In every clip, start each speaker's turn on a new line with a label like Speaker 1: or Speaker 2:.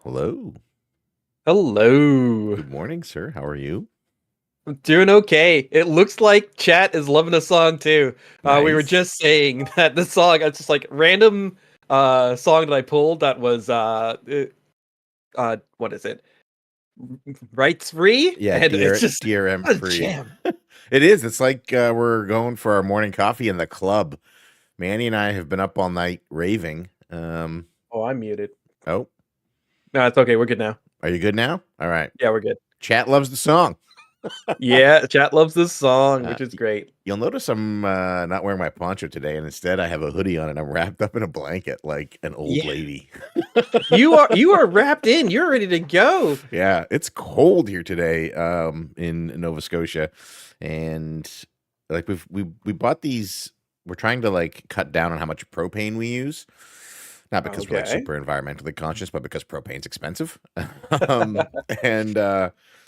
Speaker 1: Hello.
Speaker 2: Hello.
Speaker 1: Good morning, sir. How are you?
Speaker 2: I'm doing okay. It looks like chat is loving the song too. We were
Speaker 1: Nice.
Speaker 2: just saying that the song, it's just like random song that I pulled that was what is it? Rights free?
Speaker 1: Yeah,
Speaker 2: And it's
Speaker 1: dear
Speaker 2: just
Speaker 1: dear M
Speaker 2: a
Speaker 1: free.
Speaker 2: jam.
Speaker 1: It is. It's like we're going for our morning coffee in the club. Manny and I have been up all night raving.
Speaker 2: Oh, I'm muted.
Speaker 1: Oh,
Speaker 2: No, it's okay. We're good now.
Speaker 1: are you good now? All right.
Speaker 2: Yeah, we're good.
Speaker 1: Chat loves the song.
Speaker 2: Yeah, chat loves this song,
Speaker 1: Uh,
Speaker 2: which is
Speaker 1: y-
Speaker 2: great.
Speaker 1: you'll notice I'm not wearing my poncho today, and instead I have a hoodie on and I'm wrapped up in a blanket like an old
Speaker 2: Yeah.
Speaker 1: lady.
Speaker 2: You are wrapped in. You're ready to go.
Speaker 1: Yeah, it's cold here today in Nova Scotia, and like we bought these. We're trying to like cut down on how much propane we use, not because we're like
Speaker 2: Okay.
Speaker 1: super environmentally conscious, but because propane's expensive. um, and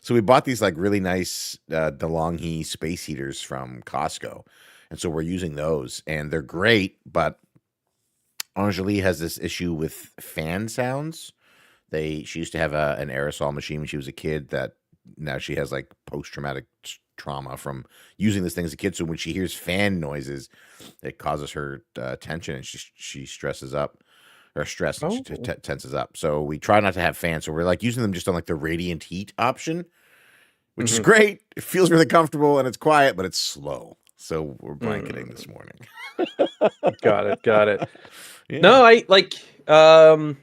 Speaker 1: so we bought these like really nice DeLonghi space heaters from Costco, and so we're using those, and they're great. But Angelique has this issue with fan sounds. She used to have an aerosol machine when she was a kid that now she has like post traumatic trauma from using this thing as a kid. So when she hears fan noises, it causes her tension, and she stresses up or stressed, and she
Speaker 2: Oh.
Speaker 1: tenses up. So we try not to have fans. So we're like using them just on like the radiant heat option, which is
Speaker 2: Mhm.
Speaker 1: great. It feels really comfortable and it's quiet, but it's slow. So we're blanketing this
Speaker 2: Mm.
Speaker 1: morning.
Speaker 2: Got it. Got it.
Speaker 1: Yeah.
Speaker 2: No, I like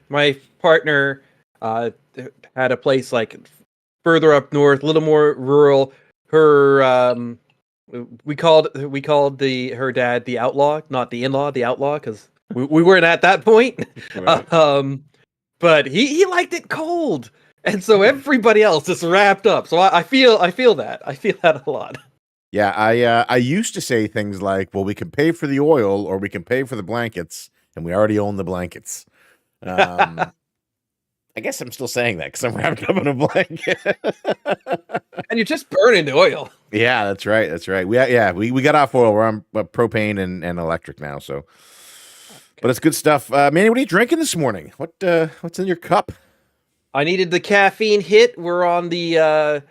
Speaker 2: my partner uh had a place like further up north, a little more rural. Her we called the her dad the outlaw, not the in-law, the outlaw, because we weren't at that point.
Speaker 1: Right.
Speaker 2: um but he liked it cold. And so everybody else is wrapped up. So I feel that. I feel that a lot.
Speaker 1: Yeah, I used to say things like, "Well, we can pay for the oil or we can pay for the blankets, and we already own the blankets." Um, I guess I'm still saying that because I'm wrapped up in a blanket.
Speaker 2: And you're just burning the oil.
Speaker 1: Yeah, that's right. That's right. We got off oil. We're on propane and electric now. So, but it's good stuff. Manny, what are you drinking this morning? What's in your cup?
Speaker 2: I needed the caffeine hit. We're on the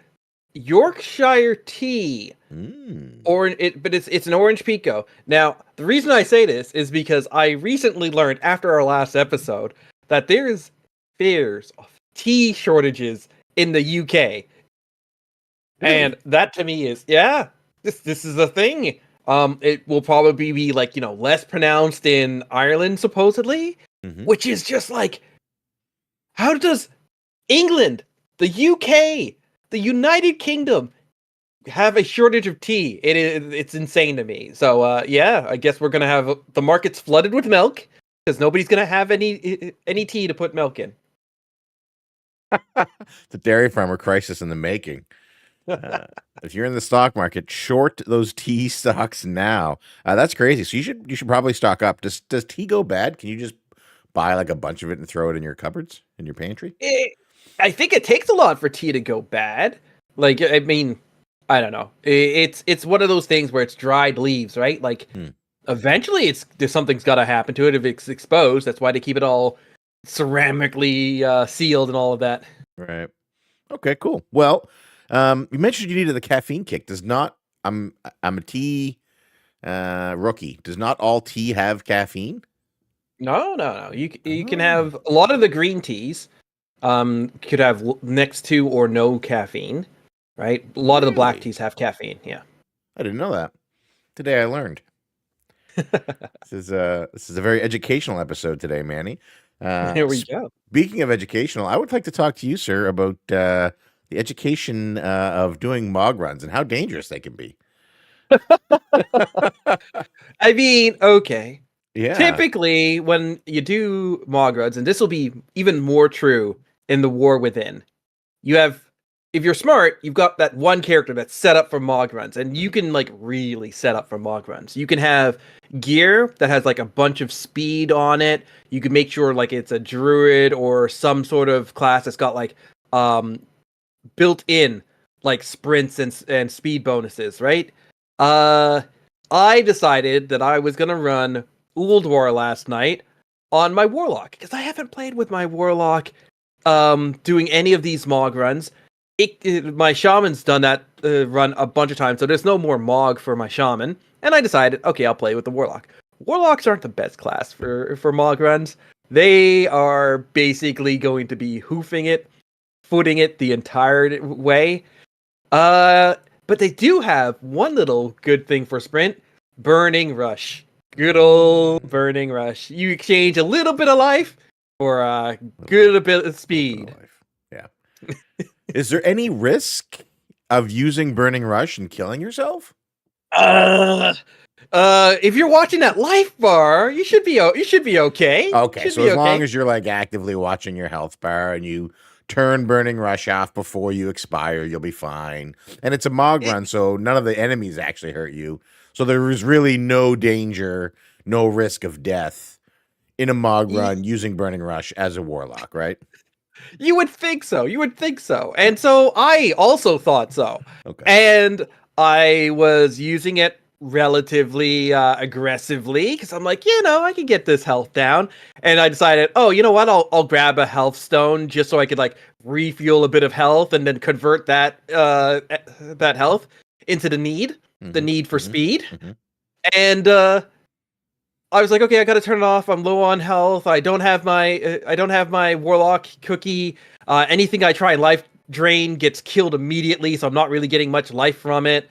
Speaker 2: Yorkshire tea.
Speaker 1: Mm.
Speaker 2: But it's an orange pico. Now, the reason I say this is because I recently learned after our last episode that there's fears of tea shortages in the UK. And
Speaker 1: Really?
Speaker 2: that to me is, yeah, this is a thing. It will probably be like, less pronounced in Ireland supposedly,
Speaker 1: Hmm.
Speaker 2: which is just like, how does England, the UK, the United Kingdom have a shortage of tea? It's insane to me. So yeah, I guess we're gonna have the markets flooded with milk because nobody's gonna have any tea to put milk in.
Speaker 1: The dairy farmer crisis in the making. Uh, if you're in the stock market, short those tea stocks now. That's crazy. So you should probably stock up. Does tea go bad? Can you just buy like a bunch of it and throw it in your cupboards in your pantry?
Speaker 2: It, I think it takes a lot for tea to go bad. Like I mean, I don't know. It's one of those things where it's dried leaves, right? Like
Speaker 1: Hmm.
Speaker 2: eventually, something's got to happen to it if it's exposed. That's why they keep it all ceramically sealed and all of that.
Speaker 1: Right. Okay. Cool. Well, you mentioned you needed the caffeine kick. Does not. I'm a tea rookie. Does not all tea have caffeine?
Speaker 2: No, no, no. You can
Speaker 1: Oh,
Speaker 2: have a lot of the green teas. Could have next to or no caffeine, right? A lot of the black
Speaker 1: really?
Speaker 2: teas have caffeine. Yeah.
Speaker 1: I didn't know that. Today I learned. This is a very educational episode today, Manny.
Speaker 2: There we go.
Speaker 1: Speaking of educational, I would like to talk to you, sir, about the education of doing mog runs and how dangerous they can be.
Speaker 2: I mean, okay.
Speaker 1: Yeah.
Speaker 2: Typically, when you do Mogruds, and this will be even more true in the War Within, you have, if you're smart, you've got that one character that's set up for Mog runs, and you can like really set up for Mog runs. You can have gear that has like a bunch of speed on it. You can make sure like it's a druid or some sort of class that's got like um built in like sprints and speed bonuses, right? Uh I decided that I was gonna run War last night on my warlock because I haven't played with my warlock doing any of these Mog runs. My shaman's done that run a bunch of times, so there's no more Mog for my shaman. And I decided, okay, I'll play with the warlock. Warlocks aren't the best class for Mog runs. They are basically going to be hoofing it, footing it the entire way. But they do have one little good thing for sprint: Burning Rush. Good old Burning Rush. You exchange a little bit of life for a good bit of speed.
Speaker 1: Yeah. Is there any risk of using Burning Rush and killing yourself?
Speaker 2: If you're watching that life bar, you should be okay.
Speaker 1: Okay, so as long as you're like actively watching your health bar and you turn Burning Rush off before you expire, you'll be fine. And it's a Mog run, so none of the enemies actually hurt you. So there is really no danger, no risk of death in a Mog run using Burning Rush as a warlock, right?
Speaker 2: You would think so. You would think so. And so I also thought so.
Speaker 1: Okay.
Speaker 2: And I was using it relatively aggressively because I'm like, I can get this health down. And I decided, oh, you know what? I'll grab a health stone just so I could like refuel a bit of health and then convert that health into the need for speed. And I was like, okay, I gotta turn it off. I'm low on health. I don't have my warlock cookie. Anything I try life drain gets killed immediately, so I'm not really getting much life from it.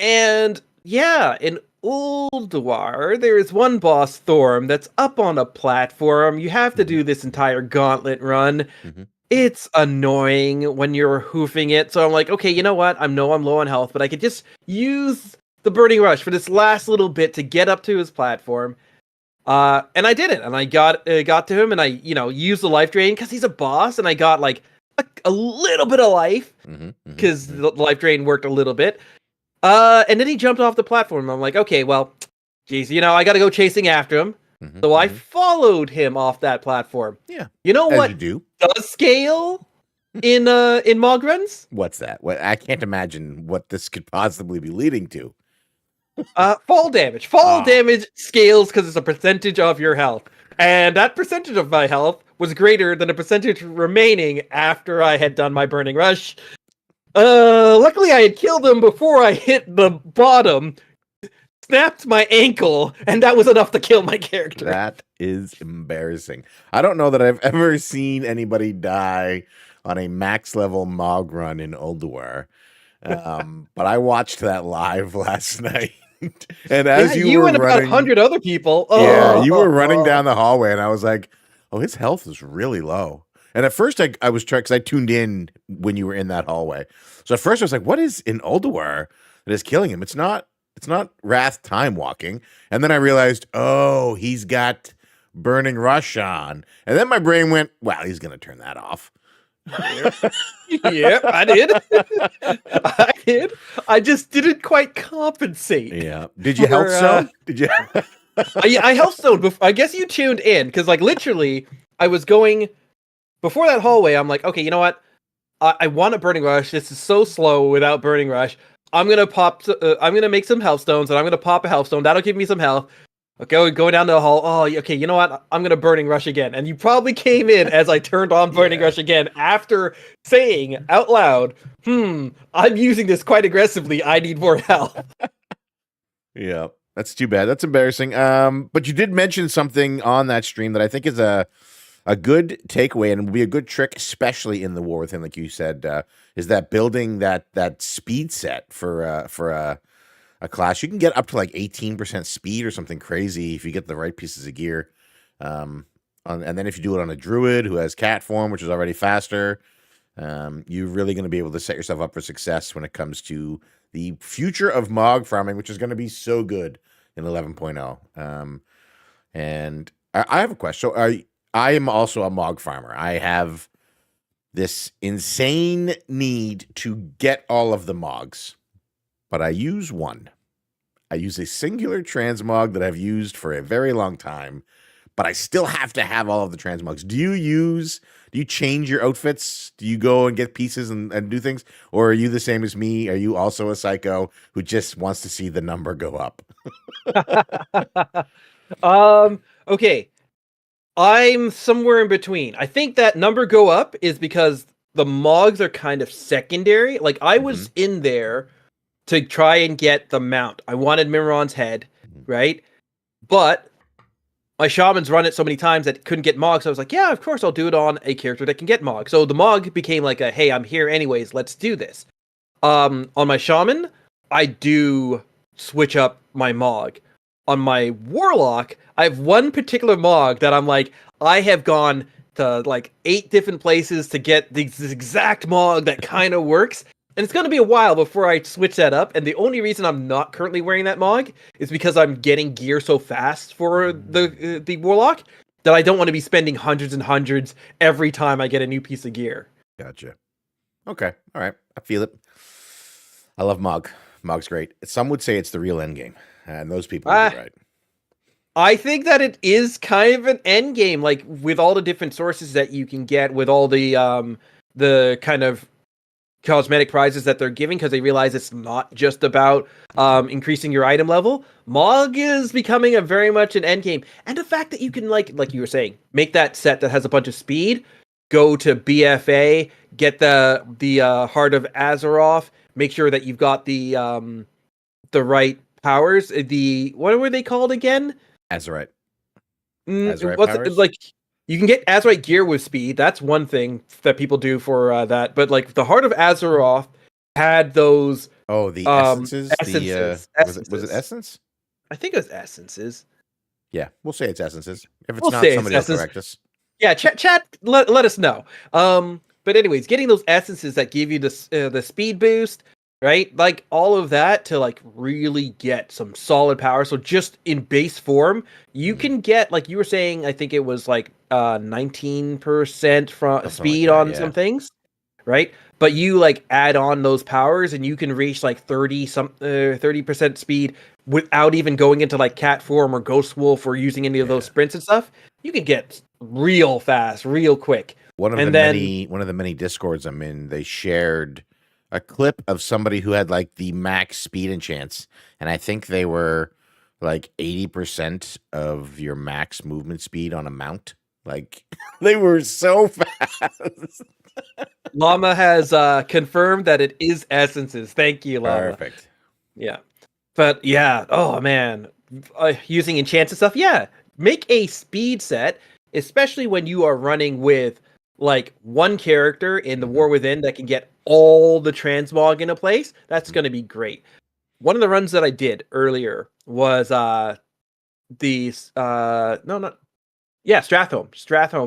Speaker 2: And yeah, in Ulduar, there is one boss, Thorm, that's up on a platform. You have to do this entire gauntlet run. It's annoying when you're hoofing it. So I'm like, okay, you know what? I'm low on health, but I could just use the Burning Rush for this last little bit to get up to his platform. And I did it, and I got to him, and I, used the life drain because he's a boss, and I got like a little bit of life because the life drain worked a little bit. And then he jumped off the platform. I'm like, okay, well, geez, I got to go chasing after him. So I followed him off that platform.
Speaker 1: Yeah,
Speaker 2: you know
Speaker 1: as
Speaker 2: what
Speaker 1: you do.
Speaker 2: Does scale in Mog runs?
Speaker 1: What's that? I can't imagine what this could possibly be leading to.
Speaker 2: Fall damage. Fall damage scales because it's a percentage of your health. And that percentage of my health was greater than the percentage remaining after I had done my Burning Rush. Luckily I had killed him before I hit the bottom, snapped my ankle, and that was enough to kill my character.
Speaker 1: That is embarrassing. I don't know that I've ever seen anybody die on a max level Mog run in Ulduar. But I watched that live last night. And as you were
Speaker 2: and
Speaker 1: running,
Speaker 2: about 100 other people.
Speaker 1: You were running down the hallway, and I was like, "Oh, his health is really low." And at first, I was trying because I tuned in when you were in that hallway. So at first, I was like, "What is in Ulduar that is killing him?" It's not Wrath Time Walking. And then I realized, oh, he's got Burning Rush on. And then my brain went, "Well, he's gonna turn that off."
Speaker 2: Yeah, I did. I did. I just didn't quite compensate.
Speaker 1: Yeah. Did you health zone? Did you?
Speaker 2: I health zoned before. I guess you tuned in because, like, literally, I was going before that hallway. I'm like, okay, you know what? I want a Burning Rush. This is so slow without Burning Rush. I'm gonna make some health stones, and I'm gonna pop a health stone. That'll give me some health. Okay, go down the hall. Oh, okay. You know what? I'm gonna Burning Rush again. And you probably came in as I turned on Burning Rush again after saying out loud, I'm using this quite aggressively. I need more health.
Speaker 1: Yeah, that's too bad. That's embarrassing. But you did mention something on that stream that I think is a good takeaway and will be a good trick, especially in the War Within, like you said, is that building that speed set for a class. You can get up to like 18% speed or something crazy if you get the right pieces of gear. And then if you do it on a druid who has cat form, which is already faster, you're really going to be able to set yourself up for success when it comes to the future of Mog farming, which is going to be so good in 11.0. And I have a question. So I am also a Mog farmer. I have this insane need to get all of the Mogs, but I use one. I use a singular transmog that I've used for a very long time, but I still have to have all of the transmogs. Do you change your outfits? Do you go and get pieces and do things? Or are you the same as me? Are you also a psycho who just wants to see the number go up?
Speaker 2: Okay, I'm somewhere in between. I think that number go up is because the Mogs are kind of secondary. Like I
Speaker 1: Mm-hmm.
Speaker 2: was in there to try and get the mount. I wanted Mimiron's head, right? But my shamans run it so many times that it couldn't get Mog, so I was like, yeah, of course I'll do it on a character that can get Mog. So the Mog became like a, hey, I'm here anyways, let's do this. On my shaman, I do switch up my Mog. On my warlock, I have one particular Mog that I'm like, I have gone to like 8 different places to get this exact Mog that kind of works. And it's going to be a while before I switch that up. And the only reason I'm not currently wearing that Mog is because I'm getting gear so fast for the warlock that I don't want to be spending hundreds and hundreds every time I get a new piece of gear.
Speaker 1: Gotcha. Okay. All right. I feel it. I love Mog. Mog's great. Some would say it's the real end game, and those people would be right.
Speaker 2: I think that it is kind of an end game, like with all the different sources that you can get, with all the kind of cosmetic prizes that they're giving, because they realize it's not just about increasing your item level. Mog is becoming a very much an end game, and the fact that you can like you were saying, make that set that has a bunch of speed, go to BFA, get the Heart of Azeroth, make sure that you've got the right powers. The what were they called again?
Speaker 1: Azerite.
Speaker 2: Azerite powers? Like you can get Azerite gear with speed. That's one thing that people do for that. But like the Heart of Azeroth had those.
Speaker 1: Oh, the essences.
Speaker 2: Essences.
Speaker 1: Was it essence?
Speaker 2: I think it was essences.
Speaker 1: Yeah, we'll say it's essences. If it's not, somebody else correct us.
Speaker 2: Yeah, chat. Let us know. But anyways, getting those essences that give you the speed boost, right? Like all of that to like really get some solid power. So just in base form, you can get, like you were saying, I think it was like 19% from
Speaker 1: Something
Speaker 2: speed
Speaker 1: like that,
Speaker 2: on some things, right? But you like add on those powers and you can reach like 30% speed without even going into like cat form or ghost wolf or using any of those sprints and stuff. You can get real fast, real quick.
Speaker 1: One of the many discords I'm in, they shared a clip of somebody who had like the max speed enchants, and I think they were like 80% of your max movement speed on a mount. Like they were so fast.
Speaker 2: Llama has confirmed that it is essences. Thank you, Llama.
Speaker 1: Perfect.
Speaker 2: Yeah. But yeah, oh man. Using enchants and stuff, yeah. Make a speed set, especially when you are running with like one character in the War Within that can get all the transmog into place. That's going to be great. One of the runs that I did earlier was Strathhome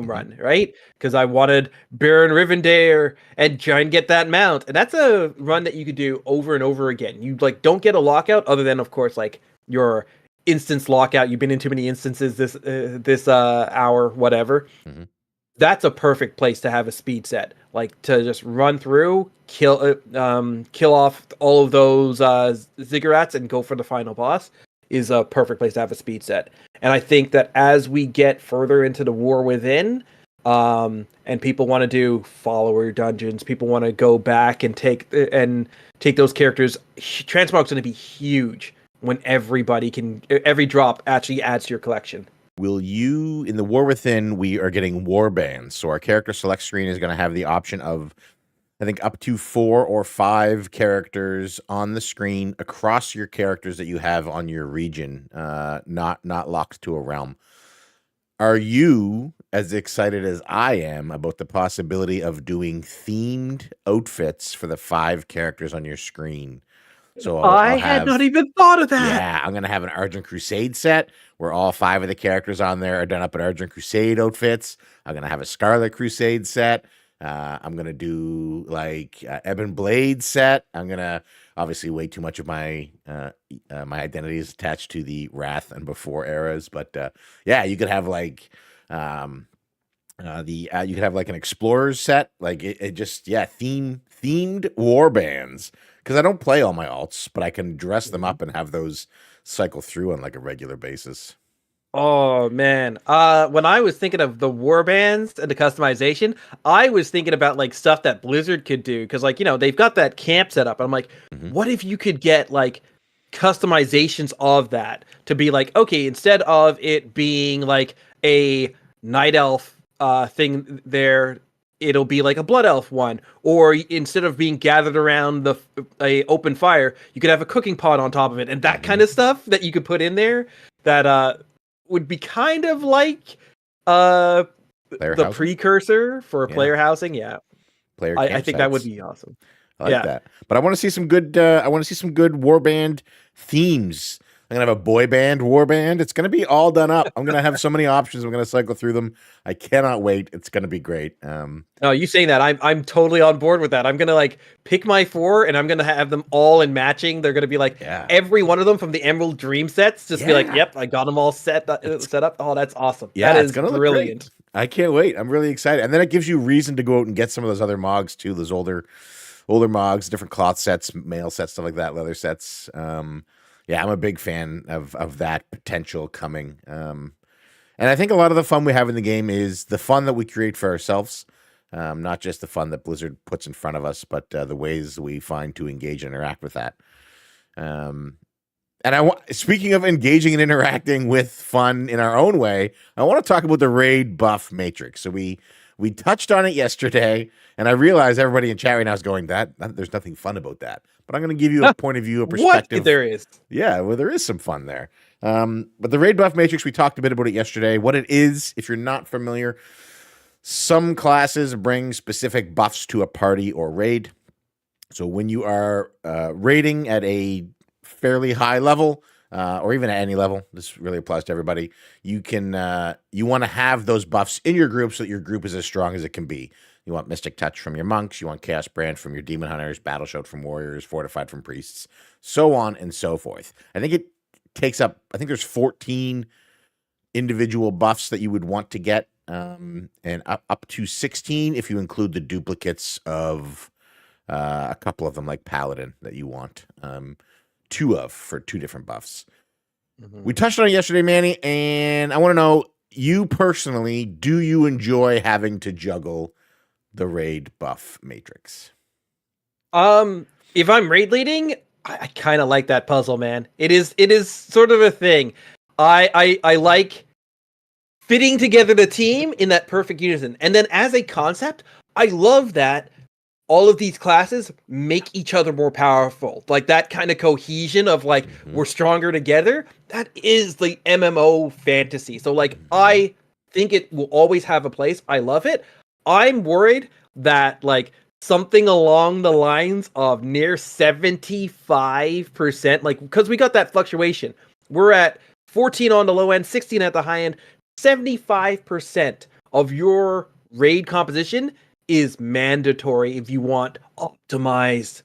Speaker 2: run, right? Because I wanted Baron Rivendare and try and get that mount. And that's a run that you could do over and over again. You like don't get a lockout other than of course like your instance lockout. You've been in too many instances this hour, whatever. Mm-hmm. That's a perfect place to have a speed set. Like to just run through, kill off all of those ziggurats and go for the final boss is a perfect place to have a speed set. And I think that as we get further into the War Within, and people want to do follower dungeons, people want to go back and take those characters, transmog's going to be huge when every drop actually adds to your collection.
Speaker 1: Will you, in the War Within, we are getting war bands. So our character select screen is going to have the option of, I think, up to 4 or 5 characters on the screen across your characters that you have on your region, not locked to a realm. Are you as excited as I am about the possibility of doing themed outfits for the 5 characters on your screen? So
Speaker 2: I had not even thought of that.
Speaker 1: Yeah, I'm going to have an Argent Crusade set where all 5 of the characters on there are done up in Argent Crusade outfits. I'm going to have a Scarlet Crusade set. I'm going to do like Ebon Blade set. I'm going to obviously way too much of my my identity is attached to the Wrath and Before eras. But yeah, you could have like you could have like an Explorers set. Like it just, yeah, themed war bands. Because I don't play all my alts, but I can dress them up and have those cycle through on like a regular basis.
Speaker 2: Oh man. When I was thinking of the war bands and the customization, I was thinking about like stuff that Blizzard could do. Cause like, you know, they've got that camp set up. I'm like, what if you could get like customizations of that to be like, okay, instead of it being like a night elf thing there, it'll be like a blood elf one, or instead of being gathered around a open fire, you could have a cooking pot on top of it, and that kind of stuff that you could put in there that would be kind of like uh
Speaker 1: Player
Speaker 2: the
Speaker 1: housing?
Speaker 2: precursor for
Speaker 1: Yeah.
Speaker 2: player housing. Yeah,
Speaker 1: Player
Speaker 2: I think that would
Speaker 1: campsites.
Speaker 2: be awesome.
Speaker 1: I like
Speaker 2: Yeah.
Speaker 1: that. But I want to see some good. I want to see some good warband themes. I'm gonna have a boy band warband. It's gonna be all done up. I'm gonna have so many options. I'm gonna cycle through them. I cannot wait. It's gonna be great.
Speaker 2: No, you saying that I'm totally on board with that. I'm gonna like pick my 4 and I'm gonna have them all in matching. They're gonna be like
Speaker 1: Yeah,
Speaker 2: every one of them from the Emerald Dream sets. Just be like,
Speaker 1: yeah,
Speaker 2: yep, I got them all set
Speaker 1: it's
Speaker 2: set up. Oh, that's awesome. That
Speaker 1: yeah. It's
Speaker 2: is
Speaker 1: gonna look great.
Speaker 2: brilliant.
Speaker 1: I can't wait. I'm really excited. And then it gives you reason to go out and get some of those other mogs too. Those older mogs, different cloth sets, mail sets, stuff like that, leather sets. Yeah, I'm a big fan of that potential coming. And I think a lot of the fun we have in the game is the fun that we create for ourselves, not just the fun that Blizzard puts in front of us, but the ways we find to engage and interact with that. Um, and speaking of engaging and interacting with fun in our own way, I want to talk about the raid buff matrix. So we touched on it yesterday, and I realize everybody in chat right now is going, that there's nothing fun about that. But I'm going to give you a point of view, a
Speaker 2: What
Speaker 1: perspective.
Speaker 2: there is?
Speaker 1: Yeah, well, there is some fun there. But the raid buff matrix, we talked a bit about it yesterday. What it is, if you're not familiar, some classes bring specific buffs to a party or raid. So when you are raiding at a fairly high level, or even at any level, this really applies to everybody, you want to have those buffs in your group so that your group is as strong as it can be. You want Mystic Touch from your monks, you want Chaos Brand from your Demon Hunters, Battle Shout from warriors, Fortified from priests, so on and so forth. I think it takes up, I think there's 14 individual buffs that you would want to get, and up to 16 if you include the duplicates of a couple of them, like Paladin, that you want 2 of for 2 different buffs. We touched on it yesterday, Manny, and I want to know, you personally, do you enjoy having to juggle the raid buff matrix?
Speaker 2: If I'm raid leading, I kind of like that puzzle, man. It is sort of a thing. I like fitting together the team in that perfect unison. And then as a concept, I love that all of these classes make each other more powerful. Like that kind of cohesion of like, we're stronger together. That is the MMO fantasy. So like, I think it will always have a place. I love it. I'm worried that like something along the lines of near 75%, like, because we got that fluctuation. We're at 14 on the low end, 16 at the high end. 75% of your raid composition is mandatory if you want optimized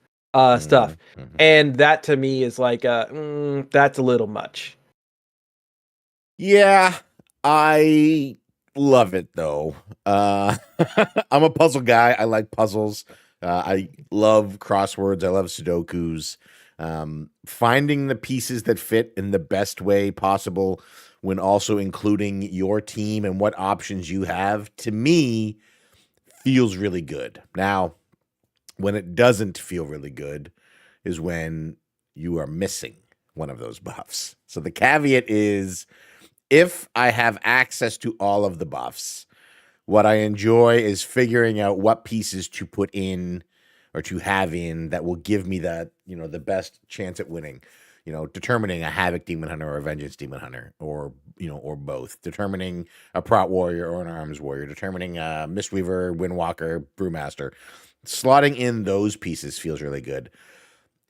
Speaker 2: stuff. And that to me is like, that's a little much.
Speaker 1: Yeah, I love it though. I'm a puzzle guy. I like puzzles. I love crosswords. I love Sudokus. Finding the pieces that fit in the best way possible when also including your team and what options you have, to me, feels really good. Now, when it doesn't feel really good is when you are missing one of those buffs. So the caveat is, if I have access to all of the buffs, what I enjoy is figuring out what pieces to put in or to have in that will give me that, the best chance at winning. Determining a Havoc Demon Hunter or a Vengeance Demon Hunter, or both. Determining a Prot Warrior or an Arms Warrior. Determining a Mistweaver, Windwalker, Brewmaster. Slotting in those pieces feels really good.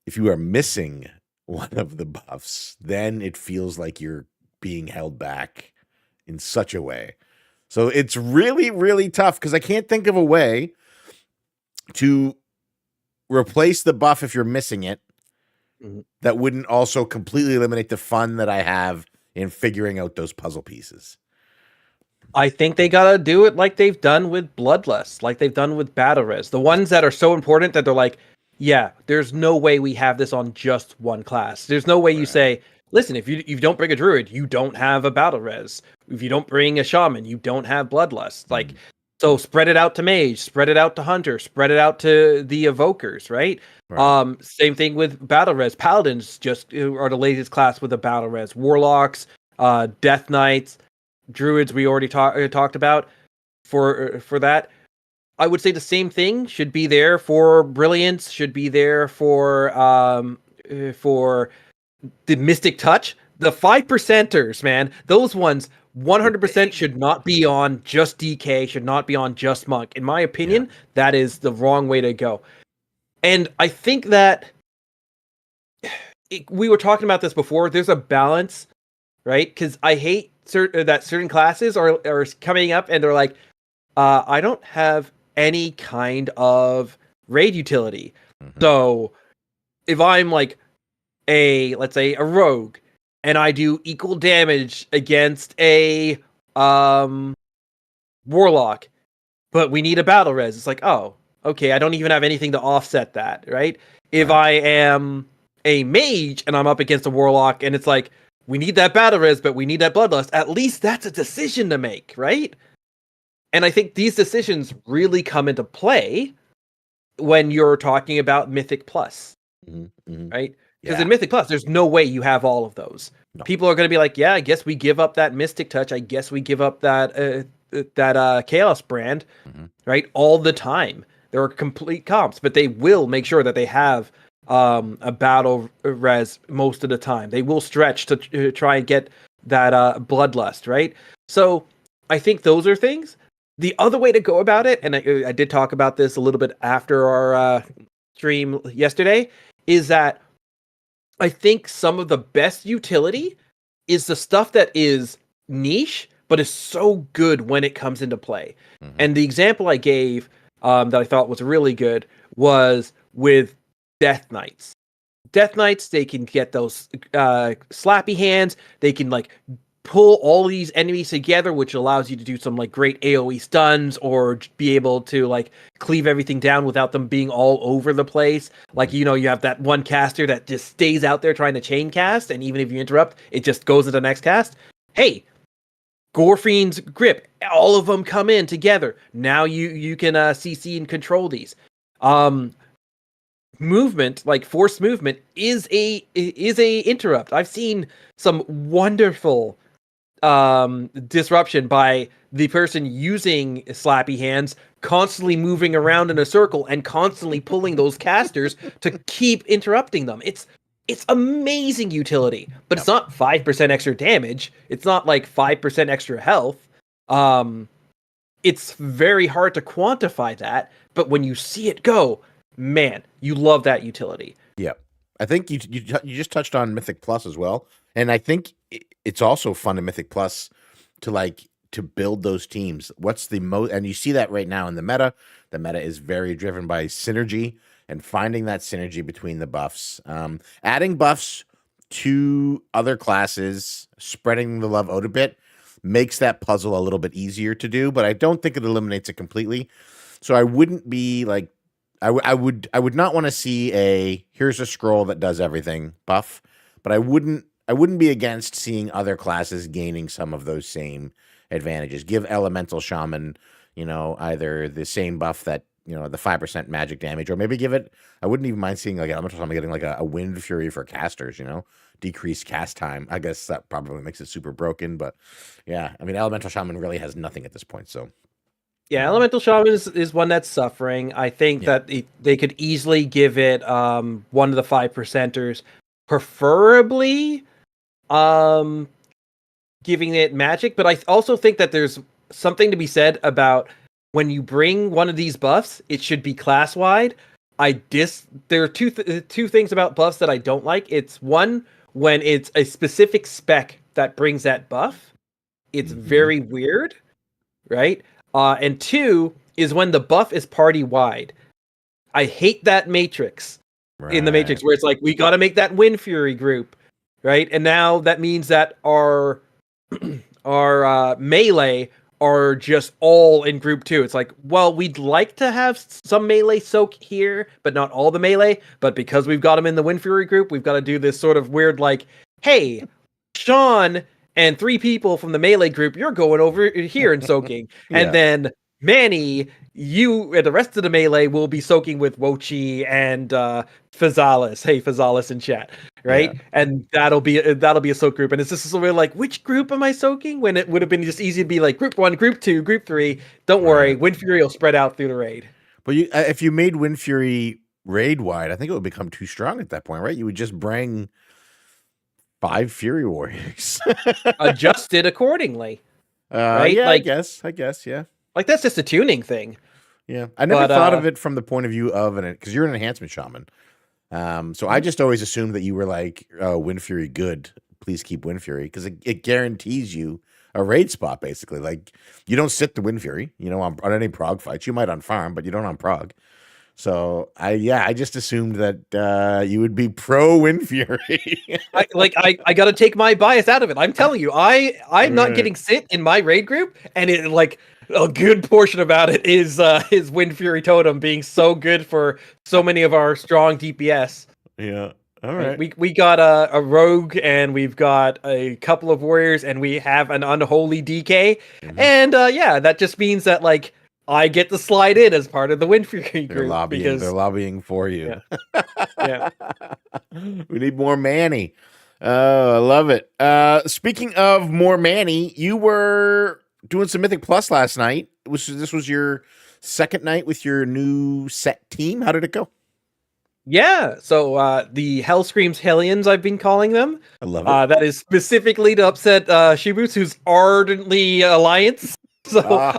Speaker 1: If you are missing one of the buffs, then it feels like you're being held back in such a way. So it's really, really tough because I can't think of a way to replace the buff if you're missing it that wouldn't also completely eliminate the fun that I have in figuring out those puzzle pieces.
Speaker 2: I think they gotta do it like they've done with Bloodlust, like they've done with Battle Res. The ones that are so important that they're like, yeah, there's no way we have this on just one class. There's no way you say, listen, if you don't bring a druid, you don't have a Battle Res. If you don't bring a shaman, you don't have Bloodlust. Like, So spread it out to mage, spread it out to hunter, spread it out to the evokers, right?
Speaker 1: Right.
Speaker 2: Same thing with battle res. Paladins just are the latest class with a battle res. Warlocks, death knights, druids we already talked about for that. I would say the same thing should be there for brilliance, should be there for the mystic touch. The 5%ers, man, those ones 100% should not be on just DK, should not be on just monk. In my opinion,
Speaker 1: Yeah.
Speaker 2: that is the wrong way to go. And I think that we were talking about this before. There's a balance, right? Because I hate that certain classes are coming up and they're like, I don't have any kind of raid utility.
Speaker 1: Mm-hmm.
Speaker 2: So if I'm like let's say a rogue and I do equal damage against a warlock, but we need a battle res, it's like, oh, okay, I don't even have anything to offset that, right? If
Speaker 1: Right.
Speaker 2: I am a mage and I'm up against a warlock and it's like, we need that battle res, but we need that bloodlust, at least that's a decision to make, right? And I think these decisions really come into play when you're talking about Mythic Plus,
Speaker 1: Mm-hmm. Mm-hmm.
Speaker 2: right? Because
Speaker 1: Yeah.
Speaker 2: in Mythic Plus, there's no way you have all of those.
Speaker 1: No.
Speaker 2: People are going to be like, yeah, I guess we give up that Mystic Touch. I guess we give up that Chaos brand,
Speaker 1: Mm-hmm.
Speaker 2: right? All the time. There are complete comps, but they will make sure that they have a battle res most of the time. They will stretch to try and get that bloodlust, right? So I think those are things. The other way to go about it, and I did talk about this a little bit after our stream yesterday, is that I think some of the best utility is the stuff that is niche, but is so good when it comes into play.
Speaker 1: Mm-hmm.
Speaker 2: And the example I gave that I thought was really good was with Death Knights. Death Knights, they can get those slappy hands. They can like pull all these enemies together, which allows you to do some like great AoE stuns or be able to like cleave everything down without them being all over the place. Like, you know, you have that one caster that just stays out there trying to chain cast, and even if you interrupt, it just goes to the next cast. Hey, Gorfiend's Grip, all of them come in together. Now you can CC and control these. Movement, like forced movement, is a interrupt. I've seen some wonderful disruption by the person using slappy hands constantly moving around in a circle and constantly pulling those casters to keep interrupting them. It's amazing utility, but it's not 5% extra damage. It's not like 5% extra health. It's very hard to quantify that, but when you see it go, man, you love that utility.
Speaker 1: Yeah. I think you just touched on Mythic Plus as well. And I think it's also fun in Mythic Plus to build those teams. What's the most, and you see that right now in the meta. The meta is very driven by synergy and finding that synergy between the buffs. Adding buffs to other classes, spreading the love out a bit, makes that puzzle a little bit easier to do, but I don't think it eliminates it completely. So I wouldn't be like, I would not want to see here's a scroll that does everything buff, but I wouldn't be against seeing other classes gaining some of those same advantages. Give Elemental Shaman, either the same buff that, the 5% magic damage, or maybe give it, I wouldn't even mind seeing like Elemental Shaman getting like a Wind Fury for casters, decreased cast time. I guess that probably makes it super broken, but yeah, I mean, Elemental Shaman really has nothing at this point, so.
Speaker 2: Yeah, Elemental Shaman is one that's suffering. I think that they could easily give it one of the 5%ers, preferably giving it magic. But I also think that there's something to be said about when you bring one of these buffs, it should be class wide. There are two things about buffs that I don't like. It's one, when it's a specific spec that brings that buff, it's very weird, right? And two is when the buff is party wide. I hate that matrix in the Matrix where it's like, we got to make that Wind Fury group, right? And now that means that our melee are just all in group 2. It's like, well, we'd like to have some melee soak here, but not all the melee. But because we've got them in the Wind Fury group, we've got to do this sort of weird, like, hey, Sean and 3 people from the melee group, you're going over here and soaking.
Speaker 1: Yeah.
Speaker 2: And then Manny, you and the rest of the melee will be soaking with Wochi and Fazalis. Hey, Fazalis in chat,
Speaker 1: Yeah.
Speaker 2: right? And that'll be a soak group. And it's just sort of like, which group am I soaking? When it would have been just easy to be like group 1, group 2, group 3. Don't worry,
Speaker 1: Right.
Speaker 2: Wind Fury will spread out through the raid.
Speaker 1: But if you made Wind Fury raid wide, I think it would become too strong at that point, right? You would just bring 5 Fury Warriors.
Speaker 2: Adjusted accordingly, right?
Speaker 1: Yeah, I guess, yeah.
Speaker 2: Like that's just a tuning thing.
Speaker 1: Yeah. I never
Speaker 2: But
Speaker 1: thought of it from the point of view of because you're an enhancement shaman. So I
Speaker 2: Mhm.
Speaker 1: just always assumed that you were like, oh, Wind Fury good. Please keep Wind Fury because it guarantees you a raid spot, basically. Like you don't sit the Wind Fury, on any prog fights. You might on farm, but you don't on prog. So I just assumed that you would be pro Wind Fury.
Speaker 2: I gotta take my bias out of it. I'm telling you, I'm not
Speaker 1: Right.
Speaker 2: getting sit in my raid group, and it like a good portion about it is Wind Fury Totem being so good for so many of our strong DPS.
Speaker 1: Yeah. All
Speaker 2: Right?
Speaker 1: right.
Speaker 2: We got a rogue, and we've got a couple of warriors, and we have an unholy DK,
Speaker 1: Mhm.
Speaker 2: and yeah, that just means that like I get to slide in as part of the Wind Fury
Speaker 1: They're
Speaker 2: group
Speaker 1: lobbying. They're
Speaker 2: because
Speaker 1: lobbying for you.
Speaker 2: yeah, yeah.
Speaker 1: We need more Manny. Oh, I love it. Speaking of more Manny, you were doing some Mythic Plus last night. This was your second night with your new set team? How did it go?
Speaker 2: Yeah, so the Hell Screams Hellions, I've been calling them.
Speaker 1: I love it.
Speaker 2: That is specifically to upset Shibutsu, who's ardently Alliance. So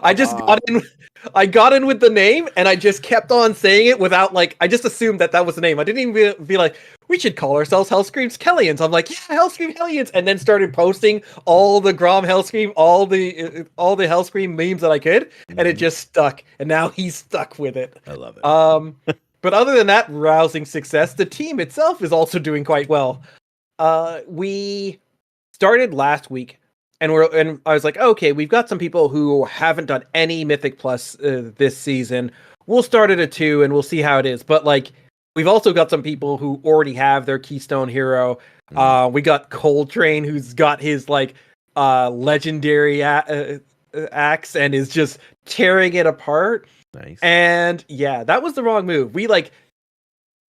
Speaker 2: I got in with the name, and I just kept on saying it without like, I just assumed that was the name. I didn't even be like, we should call ourselves Hell Screams Hellions. I'm like, yeah, Hell Scream Hellions, and then started posting all the Grom Hell Scream, all the Hell Scream memes that I could, and it
Speaker 1: Mhm.
Speaker 2: just stuck. And now he's stuck with it.
Speaker 1: I love it.
Speaker 2: But other than that rousing success, the team itself is also doing quite well. We started last week, and I was like, okay, we've got some people who haven't done any Mythic Plus this season. We'll start at a 2, and we'll see how it is. But like, we've also got some people who already have their Keystone Hero. We got Coltrane, who's got his like legendary axe and is just tearing it apart.
Speaker 1: Nice.
Speaker 2: And yeah, that was the wrong move. We like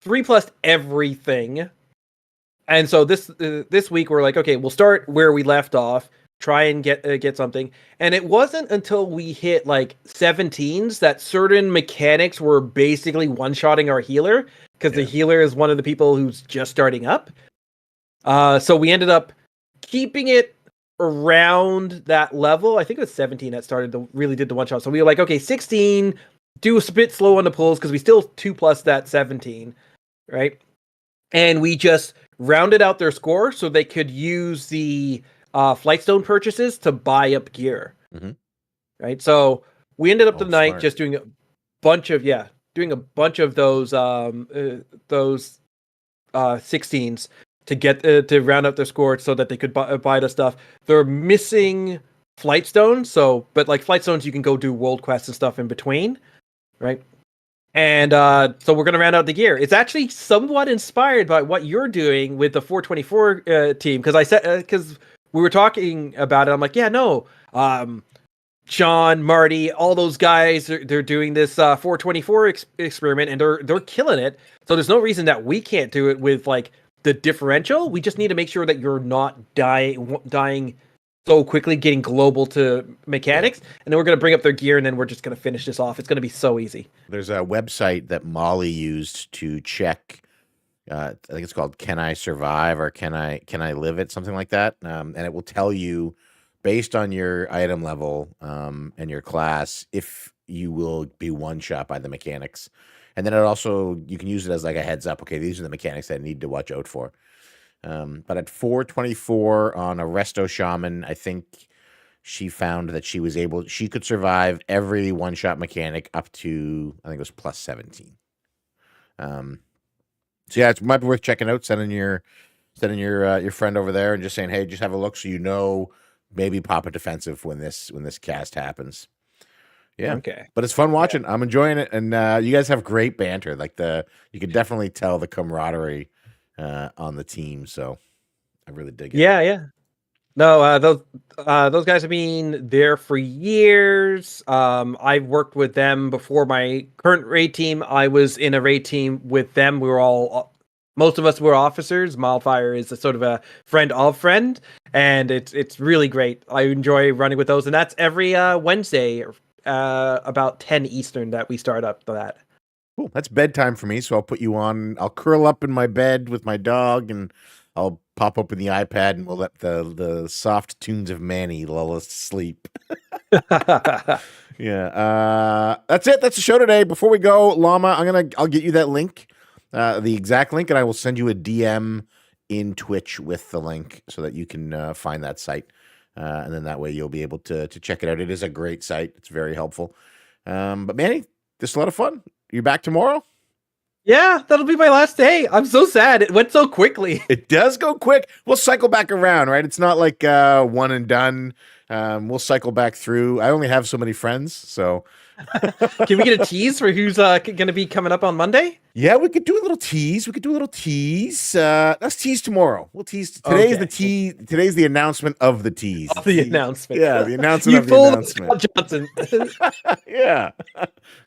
Speaker 2: 3+ everything. And so this week we're like, okay, we'll start where we left off, try and get something. And it wasn't until we hit like 17s that certain mechanics were basically one-shotting our healer, because the healer is one of the people who's just starting up. So we ended up keeping it around that level. I think it was 17 that really did the one shot. So we were like, okay, 16, do a bit slow on the pulls because we still 2+ that 17, right? And we just rounded out their score so they could use the Flightstone purchases to buy up gear,
Speaker 1: Mhm.
Speaker 2: right? So we ended up the night
Speaker 1: Smart.
Speaker 2: just doing a bunch of those 16s to get to round up their score so that they could buy the stuff. They're missing Flightstones, but like Flightstones, you can go do world quests and stuff in between, right? And so we're gonna round out the gear. It's actually somewhat inspired by what you're doing with the 424 team, because we were talking about it. I'm like, yeah, no, Sean, Marty, all those guys, they're doing this 424 experiment, and they're killing it. So there's no reason that we can't do it with like the differential. We just need to make sure that you're not dying so quickly, getting global to mechanics, and then we're gonna bring up their gear, and then we're just gonna finish this off. It's gonna be so easy.
Speaker 1: There's a website that Molly used to check. I think it's called "Can I Survive" or "Can I Live It," something like that. And it will tell you based on your item level and your class if you will be one shot by the mechanics. And then you can use it as like a heads up. Okay, these are the mechanics that I need to watch out for. But at 424 on a Resto Shaman, I think she found that she could survive every one shot mechanic up to, I think it was plus 17. So yeah, it might be worth checking out, sending your friend over there and just saying, hey, just have a look so maybe pop a defensive when this cast happens. Yeah.
Speaker 2: Okay.
Speaker 1: But it's fun watching. I'm enjoying it, and you guys have great banter. Like you can definitely tell the camaraderie on the team. So I really dig it.
Speaker 2: Yeah, yeah. No, those guys have been there for years. I've worked with them before my current raid team. I was in a raid team with them. We were all most of us were officers. Mildfire is a sort of a friend of friend, and it's really great. I enjoy running with those, and that's every Wednesday, about 10 Eastern that we start up that.
Speaker 1: Cool. That's bedtime for me, so I'll put you on. I'll curl up in my bed with my dog, and I'll pop open the iPad, and we'll let the soft tunes of Manny lull us to sleep. Yeah. That's it. That's the show today. Before we go, Llama, I'll get you that link, the exact link, and I will send you a DM in Twitch with the link so that you can find that site. And then that way you'll be able to check it out. It is a great site. It's very helpful. But Manny, this is a lot of fun. You back tomorrow?
Speaker 2: Yeah, that'll be my last day. I'm so sad. It went so quickly.
Speaker 1: It does go quick. We'll cycle back around, right? It's not like one and done. We'll cycle back through. I only have so many friends, so.
Speaker 2: Can we get a tease for who's going to be coming up on Monday?
Speaker 1: Yeah, we could do a little tease. Let's tease tomorrow. We'll tease. Today's the tease. Today's the announcement of the tease.
Speaker 2: Of the announcement.
Speaker 1: Yeah, the announcement of the announcement.
Speaker 2: Johnson.
Speaker 1: Yeah.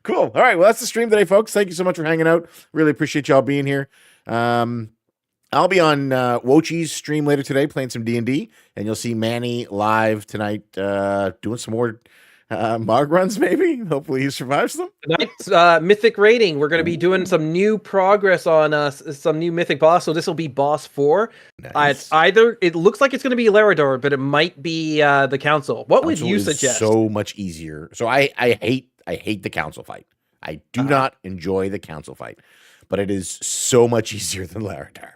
Speaker 1: Cool. All right. Well, that's the stream today, folks. Thank you so much for hanging out. Really appreciate y'all being here. I'll be on Wochi's stream later today playing some D&D, and you'll see Manny live tonight doing some more Mog runs, maybe. Hopefully he survives them.
Speaker 2: Tonight's Mythic rating. We're going to be doing some new progress on some new Mythic boss. So this will be boss 4.
Speaker 1: Nice.
Speaker 2: It looks like it's going to be Larador, but it might be the Council. What would you suggest?
Speaker 1: So much easier. So I hate the Council fight. I do not enjoy the Council fight, but it is so much easier than Laradar.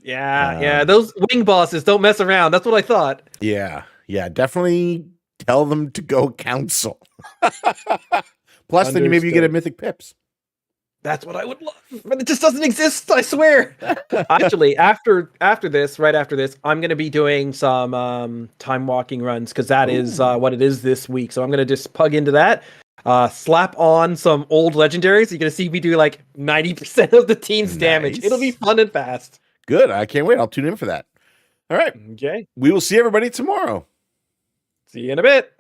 Speaker 2: Yeah. Those wing bosses don't mess around. That's what I thought.
Speaker 1: Yeah. Definitely tell them to go Council. Plus, then maybe you get a Mythic Pips.
Speaker 2: That's what I would love, but it just doesn't exist. I swear. Actually, after this, right after this, I'm going to be doing some time walking runs because that is what it is this week. So I'm going to just plug into that. Slap on some old legendaries. You're going to see me do like 90% of the team's damage. It'll be fun and fast.
Speaker 1: Good. I can't wait. I'll tune in for that. All right.
Speaker 2: Okay.
Speaker 1: We will see everybody tomorrow.
Speaker 2: See you in a bit.